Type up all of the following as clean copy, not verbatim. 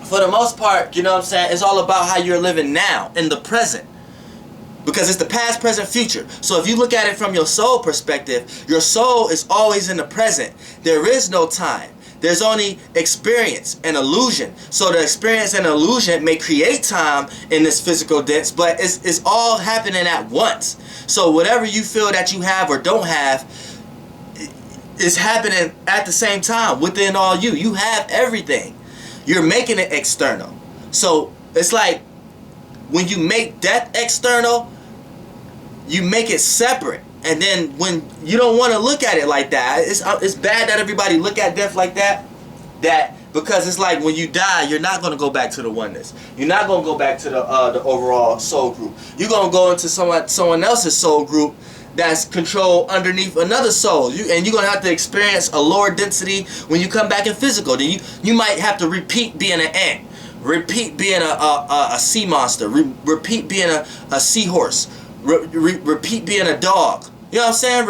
for the most part, you know what I'm saying, it's all about how you're living now, in the present. Because it's the past, present, future. So if you look at it from your soul perspective, your soul is always in the present. There is no time. There's only experience and illusion. So the experience and illusion may create time in this physical dense, but it's all happening at once. So whatever you feel that you have or don't have is happening at the same time within all you. You have everything. You're making it external. So it's like when you make death external, you make it separate. And then when you don't want to look at it like that, it's bad that everybody look at death like that. Because it's like when you die, you're not going to go back to the oneness. You're not going to go back to the overall soul group. You're going to go into someone else's soul group that's controlled underneath another soul. And you're going to have to experience a lower density when you come back in physical. Then you might have to repeat being an ant. Repeat being a sea monster. Repeat being a seahorse. Repeat being a dog. You know what I'm saying?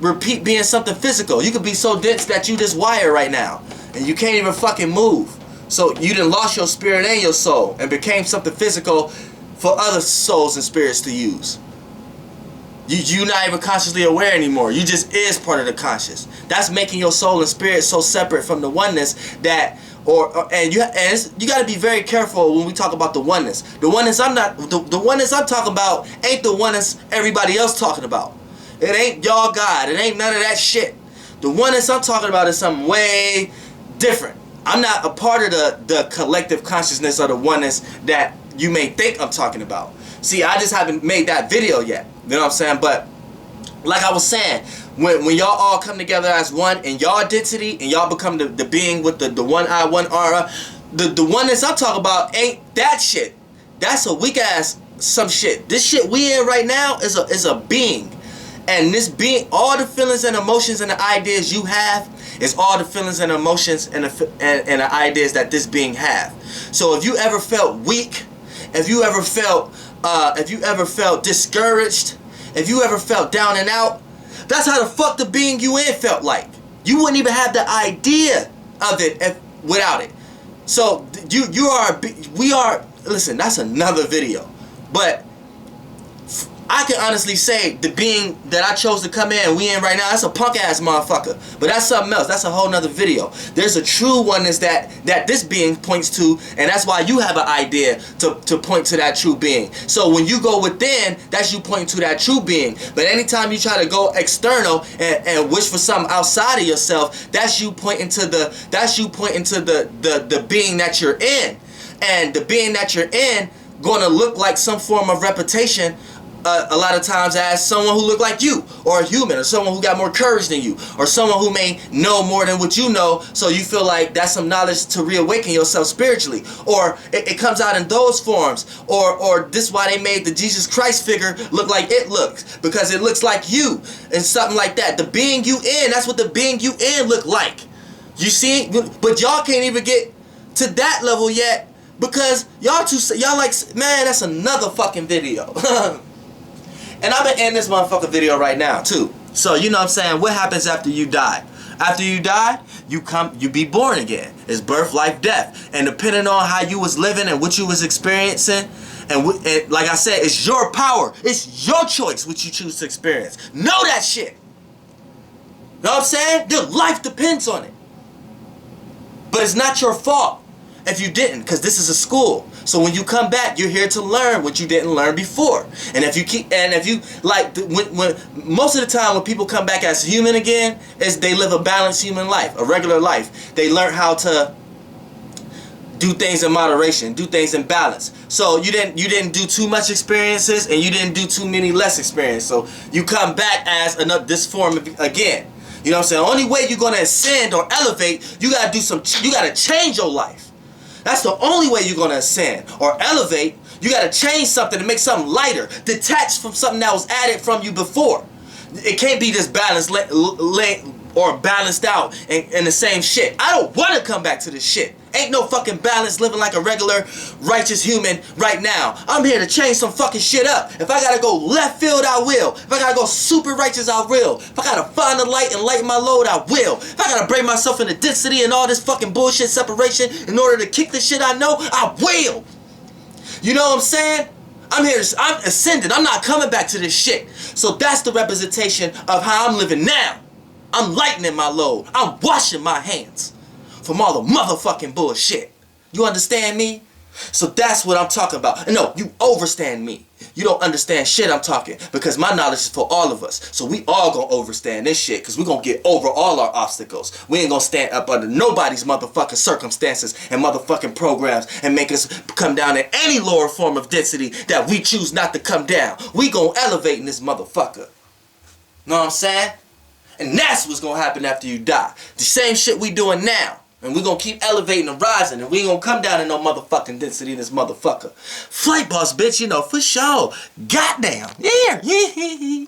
Repeat being something physical. You could be so dense that you just wire right now. And you can't even fucking move. So you done lost your spirit and your soul. And became something physical for other souls and spirits to use. You're not even consciously aware anymore. You just is part of the conscious. That's making your soul and spirit so separate from the oneness that... And you got to be very careful when we talk about the oneness. The oneness the oneness I'm talking about ain't the oneness everybody else talking about. It ain't y'all God. It ain't none of that shit. The oneness I'm talking about is something way different. I'm not a part of the collective consciousness of the oneness that you may think I'm talking about. See, I just haven't made that video yet. You know what I'm saying? But like I was saying, when y'all all come together as one in y'all density and y'all become the being with the one eye, one aura, the oneness I'm talking about ain't that shit. That's a weak ass some shit. This shit we in right now is a being. And this being, all the feelings and emotions and the ideas you have is all the feelings and emotions and the ideas that this being have. So if you ever felt weak, if you ever felt discouraged, if you ever felt down and out, that's how the fuck the being you in felt like. You wouldn't even have the idea of it without it. So we are, listen, that's another video. But I can honestly say the being that I chose to come in and we in right now, that's a punk ass motherfucker. But that's something else. That's a whole nother video. There's a true oneness that this being points to, and that's why you have an idea to point to that true being. So when you go within, that's you pointing to that true being. But anytime you try to go external and wish for something outside of yourself, that's you pointing to the being that you're in. And the being that you're in gonna look like some form of reputation a lot of times as someone who look like you, or a human, or someone who got more courage than you, or someone who may know more than what you know, so you feel like that's some knowledge to reawaken yourself spiritually. Or it comes out in those forms, or this is why they made the Jesus Christ figure look like it looks, because it looks like you, and something like that. The being you in, that's what the being you in look like. You see? But y'all can't even get to that level yet, because y'all like, man, that's another fucking video. And I'm gonna end this motherfucker video right now too. So you know what I'm saying, what happens after you die? After you die, you be born again. It's birth, life, death. And depending on how you was living and what you was experiencing, and like I said, it's your power. It's your choice what you choose to experience. Know that shit. Know what I'm saying? Your life depends on it. But it's not your fault if you didn't, because this is a school. So when you come back, you're here to learn what you didn't learn before. And if you when most of the time when people come back as human again, is they live a balanced human life, a regular life. They learn how to do things in moderation, do things in balance. So you didn't do too much experiences, and you didn't do too many less experiences. So you come back as this form again. You know what I'm saying? The only way you're gonna ascend or elevate, you gotta change your life. That's the only way you're going to ascend or elevate. You got to change something to make something lighter, detached from something that was added from you before. It can't be this balance or balanced out in the same shit. I don't want to come back to this shit. Ain't no fucking balance living like a regular righteous human right now. I'm here to change some fucking shit up. If I gotta go left field, I will. If I gotta go super righteous, I will. If I gotta find the light and lighten my load, I will. If I gotta bring myself into density and all this fucking bullshit separation in order to kick the shit I know, I will. You know what I'm saying? I'm ascending. I'm not coming back to this shit. So that's the representation of how I'm living now. I'm lightening my load. I'm washing my hands from all the motherfucking bullshit. You understand me? So that's what I'm talking about. No, you overstand me. You don't understand shit I'm talking, because my knowledge is for all of us. So we all gonna overstand this shit, because we gonna get over all our obstacles. We ain't gonna stand up under nobody's motherfucking circumstances and motherfucking programs and make us come down in any lower form of density that we choose not to come down. We gonna elevate in this motherfucker. Know what I'm saying? And that's what's gonna happen after you die. The same shit we doing now. And we're going to keep elevating and rising. And we ain't going to come down in no motherfucking density in this motherfucker. Flight boss, bitch, you know, for sure. Goddamn. Yeah.